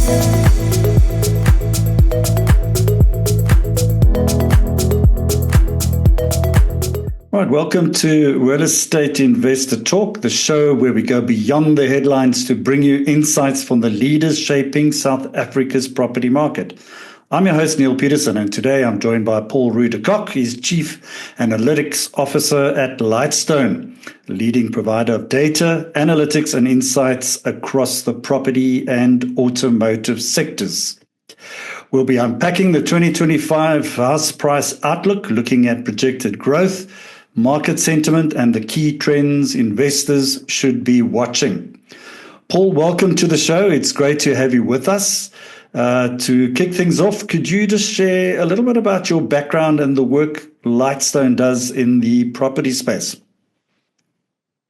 All right, welcome to Real Estate Investor Talk, the show where we go beyond the headlines to bring you insights from the leaders shaping South Africa's property market. I'm your host, Neale Petersen, and today I'm joined by Paul Roux de Kock. He's Chief Analytics Officer at Lightstone, a leading provider of data, analytics, and insights across the property and automotive sectors. We'll be unpacking the 2025 house price outlook, looking at projected growth, market sentiment, and the key trends investors should be watching. Paul, welcome to the show. It's great to have you with us. To kick things off, could you just share a little bit about your background and the work Lightstone does in the property space?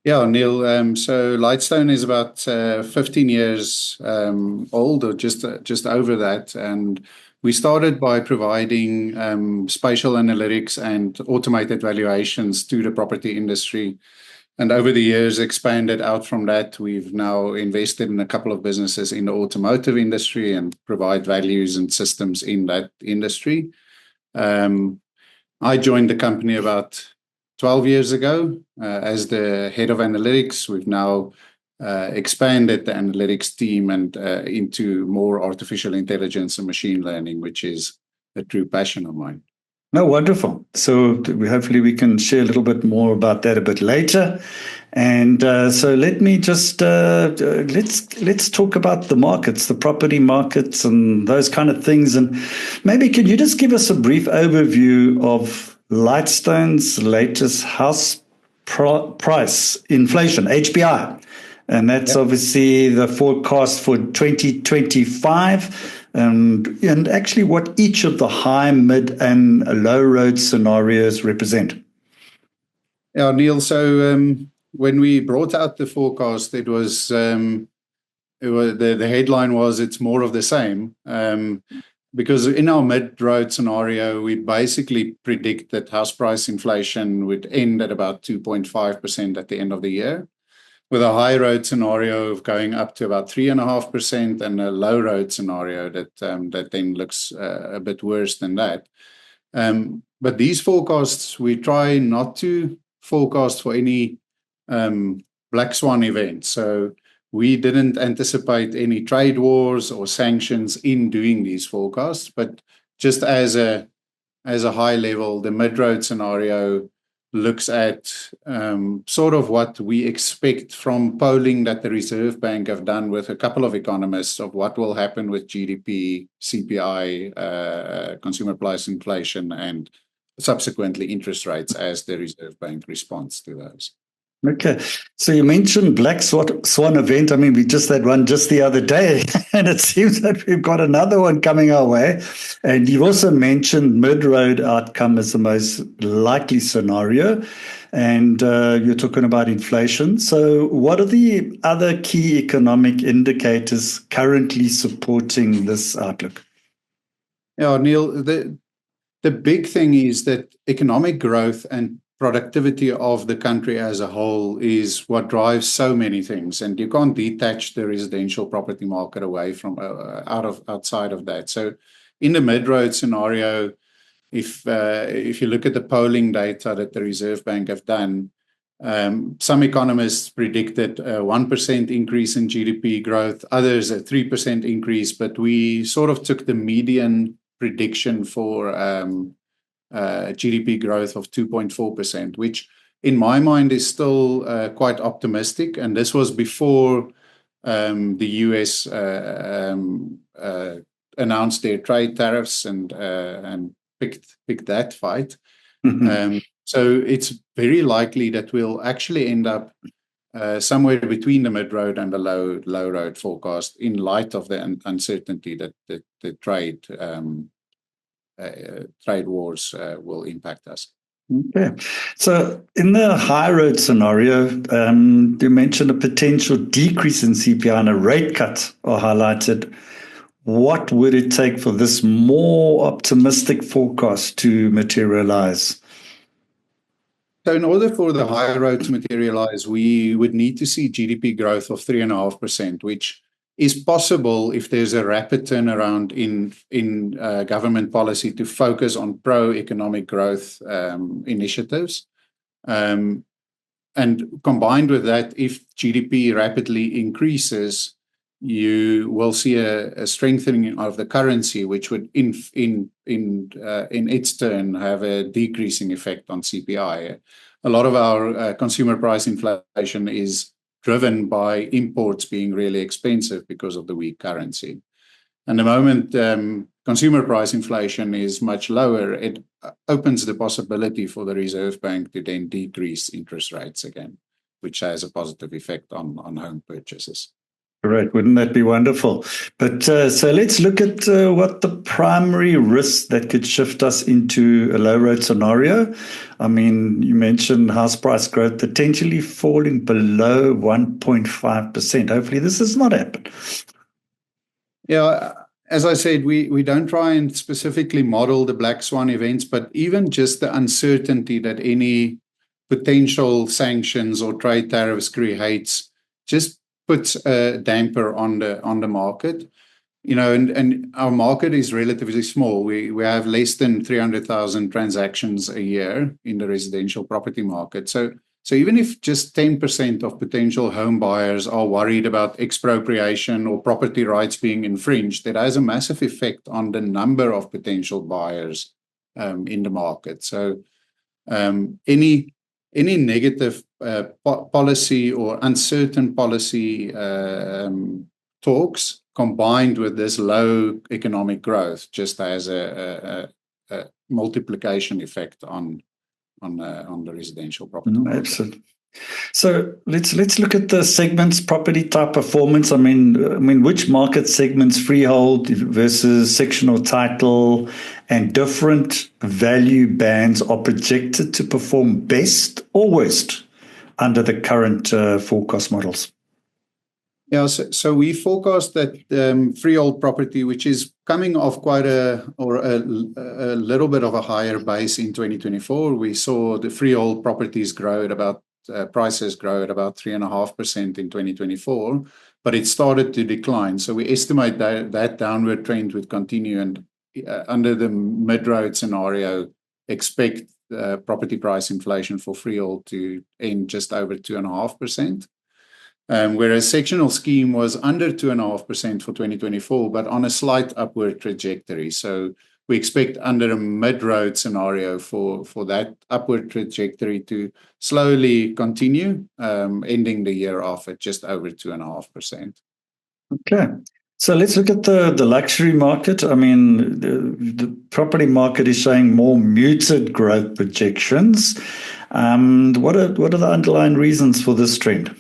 Yeah, Neale. So Lightstone is about 15 years old, or just over that, and we started by providing spatial analytics and automated valuations to the property industry. And over the years, expanded out from that. We've now invested in a couple of businesses in the automotive industry and provide values and systems in that industry. I joined the company about 12 years ago as the head of analytics. We've now expanded the analytics team and into more artificial intelligence and machine learning, which is a true passion of mine. No, wonderful. So hopefully we can share a little bit more about that a bit later. And so let me just let's talk about the markets, the property markets, and those kind of things. And maybe could you just give us a brief overview of Lightstone's latest house price inflation, HPI? And that's obviously the forecast for 2025. And actually what each of the high, mid, and low road scenarios represent. Yeah, Neale. So when we brought out the forecast, it was the headline was "It's more of the same," because in our mid road scenario, we basically predict that house price inflation would end at about 2.5% at the end of the year, with a high road scenario of going up to about 3.5%, and a low road scenario that then looks a bit worse than that. But these forecasts, we try not to forecast for any black swan events. So we didn't anticipate any trade wars or sanctions in doing these forecasts, but just as a high level, the mid road scenario looks at sort of what we expect from polling that the Reserve Bank have done with a couple of economists of what will happen with GDP, CPI, consumer price inflation, and subsequently interest rates as the Reserve Bank responds to those. Okay. So you mentioned black swan event. I mean, we just had one just the other day, and it seems that we've got another one coming our way. And you've also mentioned mid-road outcome as the most likely scenario. And you're talking about inflation. So what are the other key economic indicators currently supporting this outlook? Yeah, Neale, the big thing is that economic growth and productivity of the country as a whole is what drives so many things, and you can't detach the residential property market away from outside of that. So in the mid-road scenario, if you look at the polling data that the Reserve Bank have done, some economists predicted a 1% increase in GDP growth, others a 3% increase, but we sort of took the median prediction for GDP growth of 2.4%, which in my mind is still quite optimistic. And this was before the US announced their trade tariffs and picked that fight. Mm-hmm. So it's very likely that we'll actually end up somewhere between the mid-road and the low road forecast, in light of the uncertainty that the trade wars will impact us. Okay. So in the high road scenario, you mentioned a potential decrease in CPI and a rate cut are highlighted. What would it take for this more optimistic forecast to materialize? So in order for the high road to materialize, we would need to see GDP growth of 3.5%, which is possible if there's a rapid turnaround in government policy to focus on pro-economic growth initiatives. And combined with that, if GDP rapidly increases, you will see a strengthening of the currency, which would, in its turn, have a decreasing effect on CPI. A lot of our consumer price inflation is driven by imports being really expensive because of the weak currency. And the moment consumer price inflation is much lower, it opens the possibility for the Reserve Bank to then decrease interest rates again, which has a positive effect on home purchases. Correct. Wouldn't that be wonderful? But so let's look at what the primary risks that could shift us into a low road scenario. I mean, you mentioned house price growth potentially falling below 1.5%. Hopefully this does not happen. Yeah, as I said, we don't try and specifically model the black swan events, but even just the uncertainty that any potential sanctions or trade tariffs creates just puts a damper on the market. And our market is relatively small. We have less than 300,000 transactions a year in the residential property market. So even if just 10% of potential home buyers are worried about expropriation or property rights being infringed, it has a massive effect on the number of potential buyers in the market. So any negative policy or uncertain policy talks combined with this low economic growth just has a multiplication effect on the residential property market. Absolutely. So let's look at the segments, property type performance. I mean, which market segments, freehold versus sectional title, and different value bands are projected to perform best or worst under the current forecast models? Yeah, so we forecast that freehold property, which is coming off quite a little bit of a higher base in 2024, we saw the freehold properties grow at about prices grow at about 3.5% in 2024, but it started to decline. So we estimate that downward trend would continue, and under the mid-road scenario, expect property price inflation for freehold to end just over 2.5%. Whereas sectional scheme was under 2.5% for 2024, but on a slight upward trajectory. So we expect under a mid-road scenario for that upward trajectory to slowly continue, ending the year off at just over 2.5%. Okay. So let's look at the luxury market. I mean, the property market is showing more muted growth projections. What are the underlying reasons for this trend?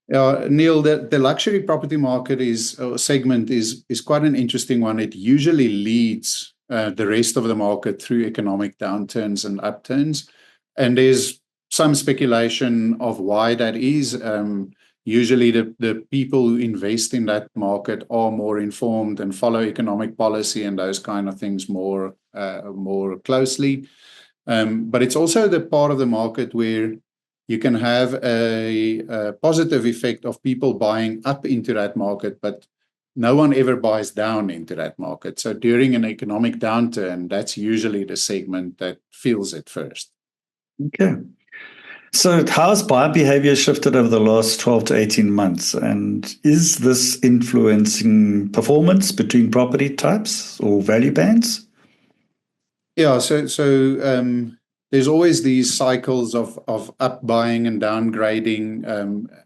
Neale, the luxury property market segment is quite an interesting one. It usually leads the rest of the market through economic downturns and upturns. And there's some speculation of why that is. Usually the people who invest in that market are more informed and follow economic policy and those kind of things more closely. But it's also the part of the market where you can have a positive effect of people buying up into that market, but no one ever buys down into that market. So during an economic downturn, that's usually the segment that feels it first. Okay. So how has buyer behavior shifted over the last 12 to 18 months? And is this influencing performance between property types or value bands? Yeah, so there's always these cycles of up buying and downgrading.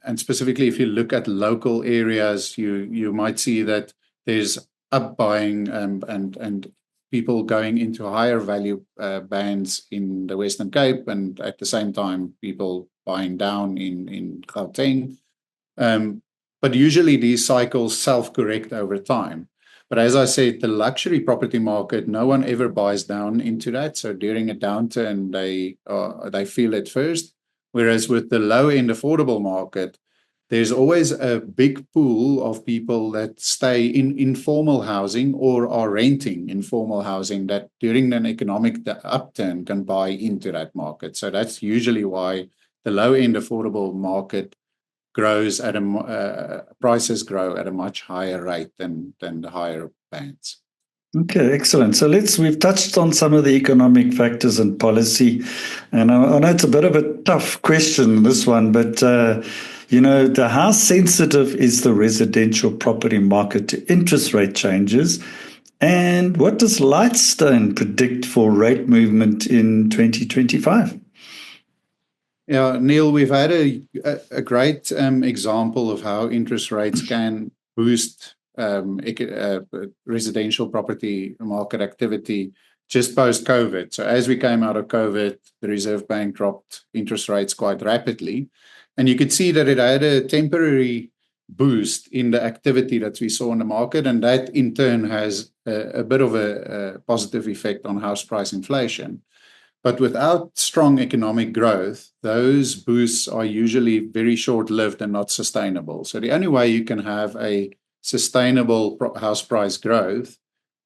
And specifically, if you look at local areas, you might see that there's up buying and people going into higher value bands in the Western Cape, and at the same time, people buying down in Gauteng. But usually these cycles self-correct over time. But as I said, the luxury property market, no one ever buys down into that. So during a downturn, they feel it first. Whereas with the low-end affordable market, there's always a big pool of people that stay in informal housing or are renting informal housing that during an economic upturn can buy into that market. So that's usually why the low-end affordable market grows at prices grow at a much higher rate than the higher bands. Okay, excellent. So we've touched on some of the economic factors and policy, and I know it's a bit of a tough question, this one, but how sensitive is the residential property market to interest rate changes? And what does Lightstone predict for rate movement in 2025? Yeah, Neale, we've had a great example of how interest rates can boost residential property market activity just post-COVID. So as we came out of COVID, the Reserve Bank dropped interest rates quite rapidly. And you could see that it had a temporary boost in the activity that we saw in the market. And that in turn has a bit of a positive effect on house price inflation. But without strong economic growth, those boosts are usually very short-lived and not sustainable. So the only way you can have a sustainable house price growth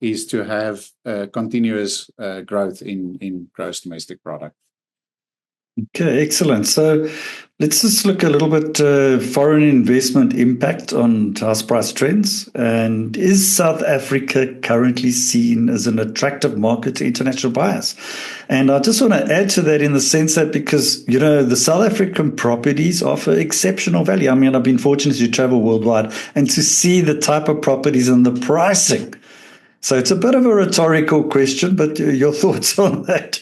is to have continuous growth in gross domestic product. Okay, excellent. So let's just look a little bit foreign investment impact on house price trends. And is South Africa currently seen as an attractive market to international buyers? And I just want to add to that in the sense that because, the South African properties offer exceptional value. I mean, I've been fortunate to travel worldwide and to see the type of properties and the pricing. So it's a bit of a rhetorical question, but your thoughts on that?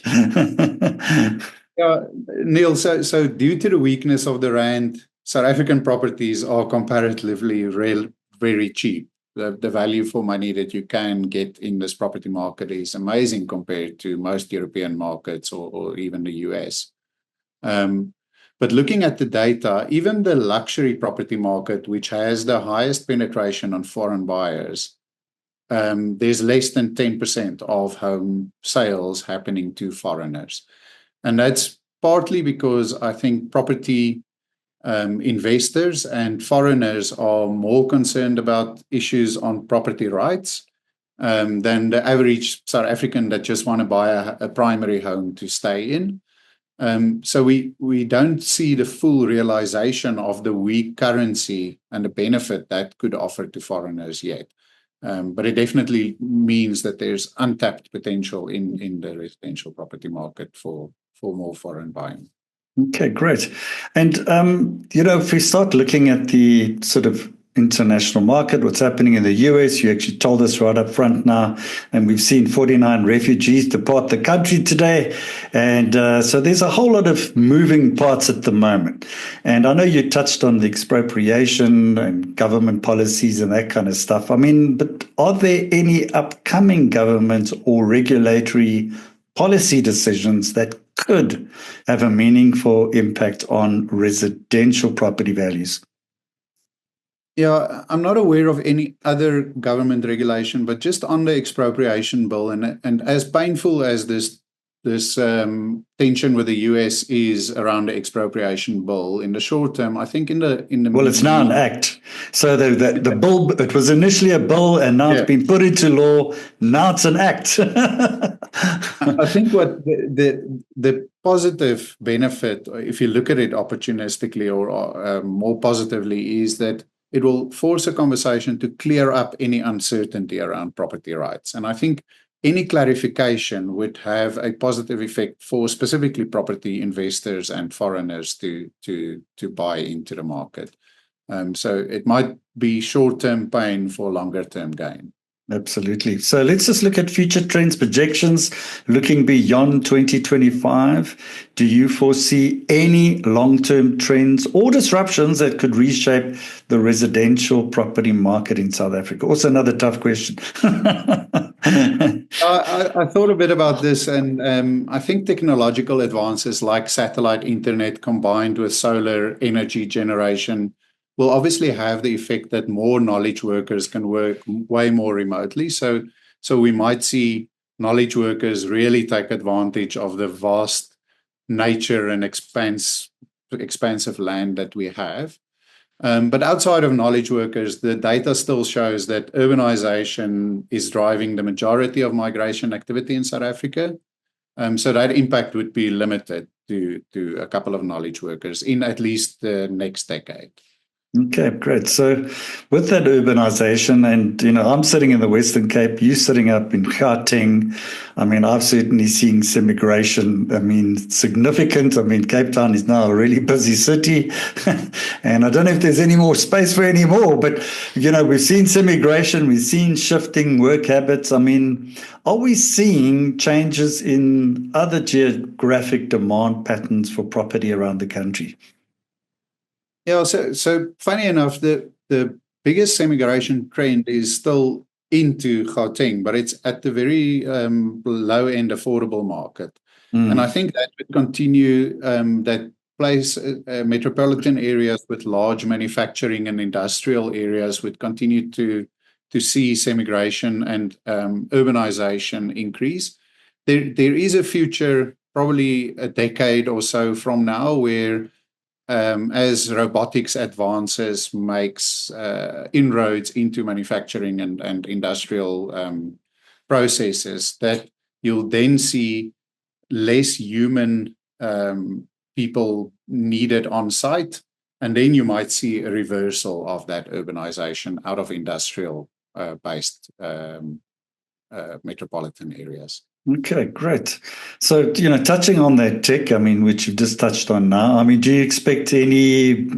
Yeah, Neale, so due to the weakness of the rand, South African properties are comparatively very cheap. The value for money that you can get in this property market is amazing compared to most European markets or even the US. But looking at the data, even the luxury property market, which has the highest penetration on foreign buyers, there's less than 10% of home sales happening to foreigners. And that's partly because I think property investors and foreigners are more concerned about issues on property rights than the average South African that just want to buy a primary home to stay in. So we don't see the full realization of the weak currency and the benefit that could offer to foreigners yet. But it definitely means that there's untapped potential in the residential property market for more foreign buying. Okay, great. And, if we start looking at the sort of international market, what's happening in the US, you actually told us right up front now, and we've seen 49 refugees depart the country today. And so there's a whole lot of moving parts at the moment. And I know you touched on the expropriation and government policies and that kind of stuff. I mean, but are there any upcoming government or regulatory policy decisions that could have a meaningful impact on residential property values? Yeah, I'm not aware of any other government regulation, but just on the expropriation bill, and as painful as this tension with the US is around the expropriation bill, in the short term, I think in the well, it's now an act. So the bill, it was initially a bill, and now it's been put into law. Now it's an act. I think what the positive benefit, if you look at it opportunistically or more positively, is that it will force a conversation to clear up any uncertainty around property rights. And I think any clarification would have a positive effect for specifically property investors and foreigners to buy into the market. So it might be short-term pain for longer-term gain. Absolutely. So let's just look at future trends, projections, looking beyond 2025. Do you foresee any long-term trends or disruptions that could reshape the residential property market in South Africa? Also another tough question. I thought a bit about this, and I think technological advances like satellite internet combined with solar energy generation will obviously have the effect that more knowledge workers can work way more remotely. So we might see knowledge workers really take advantage of the vast nature and expansive land that we have. But outside of knowledge workers, the data still shows that urbanization is driving the majority of migration activity in South Africa. So that impact would be limited to a couple of knowledge workers in at least the next decade. Okay, great. So with that urbanization and, I'm sitting in the Western Cape, you sitting up in Gauteng. I mean, I've certainly seen some migration. I mean, significant. I mean, Cape Town is now a really busy city. And I don't know if there's any more space for any more, but, we've seen some migration. We've seen shifting work habits. I mean, are we seeing changes in other geographic demand patterns for property around the country? Yeah, so funny enough, the biggest immigration trend is still into Gauteng, but it's at the very low end affordable market. And I think that would continue, that place, metropolitan areas with large manufacturing and industrial areas would continue to see immigration and urbanization increase. There is a future, probably a decade or so from now, where as robotics advances, makes inroads into manufacturing and industrial processes, that you'll then see less human people needed on site, and then you might see a reversal of that urbanization out of industrial based metropolitan areas. Okay, great. So, touching on that tech, I mean, which you've just touched on now, I mean, do you expect any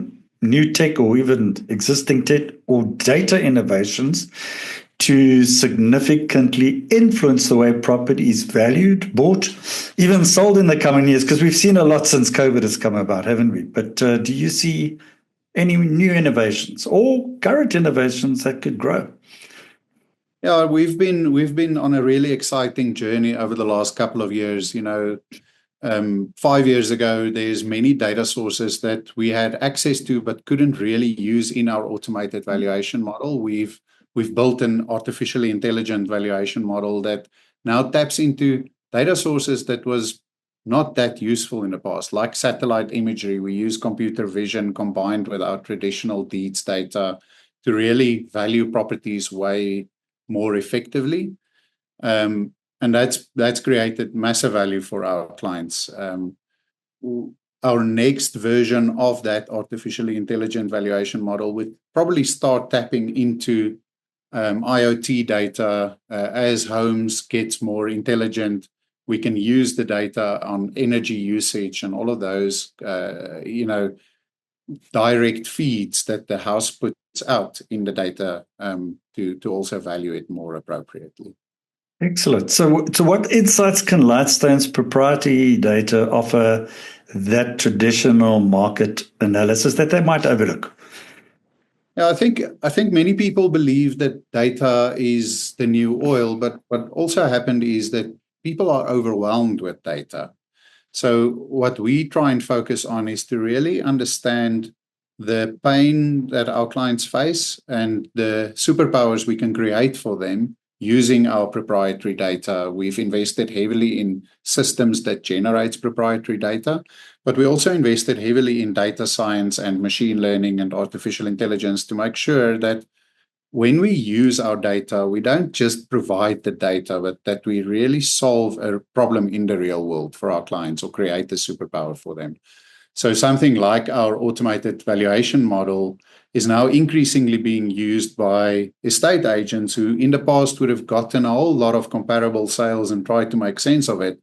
new tech or even existing tech or data innovations to significantly influence the way property is valued, bought, even sold in the coming years? Because we've seen a lot since COVID has come about, haven't we? But do you see any new innovations or current innovations that could grow? Yeah, we've been on a really exciting journey over the last couple of years. 5 years ago, there's many data sources that we had access to but couldn't really use in our automated valuation model. We've built an artificially intelligent valuation model that now taps into data sources that was not that useful in the past, like satellite imagery. We use computer vision combined with our traditional deeds data to really value properties way more effectively. And that's created massive value for our clients. Our next version of that artificially intelligent valuation model would probably start tapping into IoT data. As homes gets more intelligent, we can use the data on energy usage and all of those, direct feeds that the house puts out in the data, to also value it more appropriately. Excellent. So what insights can Lightstone's proprietary data offer that traditional market analysis that they might overlook? Yeah, I think many people believe that data is the new oil, but what also happened is that people are overwhelmed with data. So what we try and focus on is to really understand the pain that our clients face and the superpowers we can create for them using our proprietary data. We've invested heavily in systems that generates proprietary data, but we also invested heavily in data science and machine learning and artificial intelligence to make sure that when we use our data, we don't just provide the data, but that we really solve a problem in the real world for our clients or create a superpower for them. So something like our automated valuation model is now increasingly being used by estate agents who in the past would have gotten a whole lot of comparable sales and tried to make sense of it.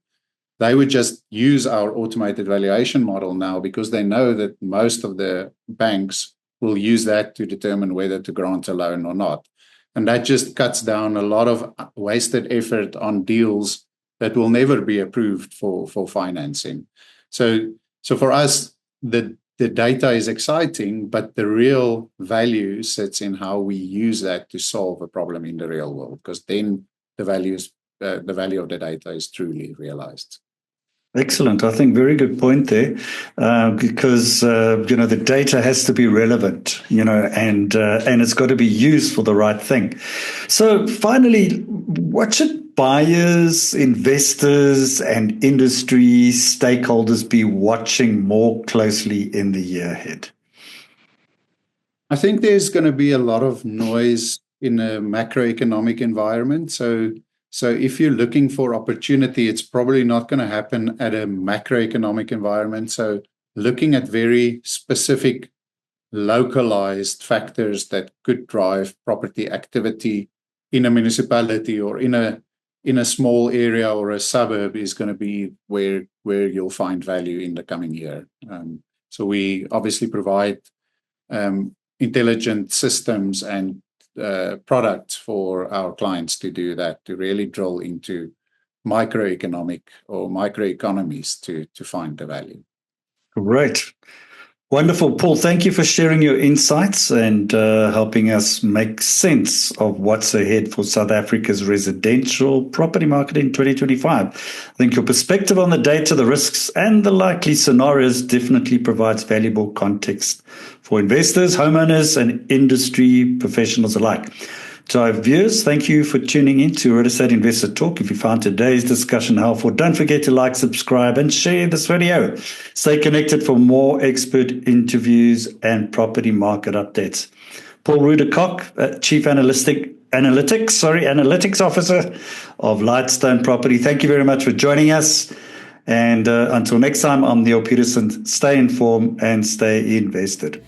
They would just use our automated valuation model now because they know that most of the banks will use that to determine whether to grant a loan or not. And that just cuts down a lot of wasted effort on deals that will never be approved for financing. So for us, the data is exciting, but the real value sits in how we use that to solve a problem in the real world, because then the value of the data is truly realized. Excellent. I think very good point there, because the data has to be relevant, and it's got to be used for the right thing. So finally, what should buyers, investors, and industry stakeholders be watching more closely in the year ahead? I think there's going to be a lot of noise in a macroeconomic environment. So if you're looking for opportunity, it's probably not going to happen at a macroeconomic environment. So looking at very specific localized factors that could drive property activity in a municipality or in a small area or a suburb is going to be where you'll find value in the coming year. So we obviously provide intelligent systems and products for our clients to do that, to really drill into microeconomic or microeconomies to find the value. Great. Wonderful. Paul, thank you for sharing your insights and helping us make sense of what's ahead for South Africa's residential property market in 2025. I think your perspective on the data, the risks, and the likely scenarios definitely provides valuable context for investors, homeowners, and industry professionals alike. To our viewers, thank you for tuning in to Real Estate Investor Talk. If you found today's discussion helpful, don't forget to like, subscribe, and share this video. Stay connected for more expert interviews and property market updates. Paul Roux de Kock, Chief Analytics Officer of Lightstone Property. Thank you very much for joining us. And until next time, I'm Neale Petersen. Stay informed and stay invested.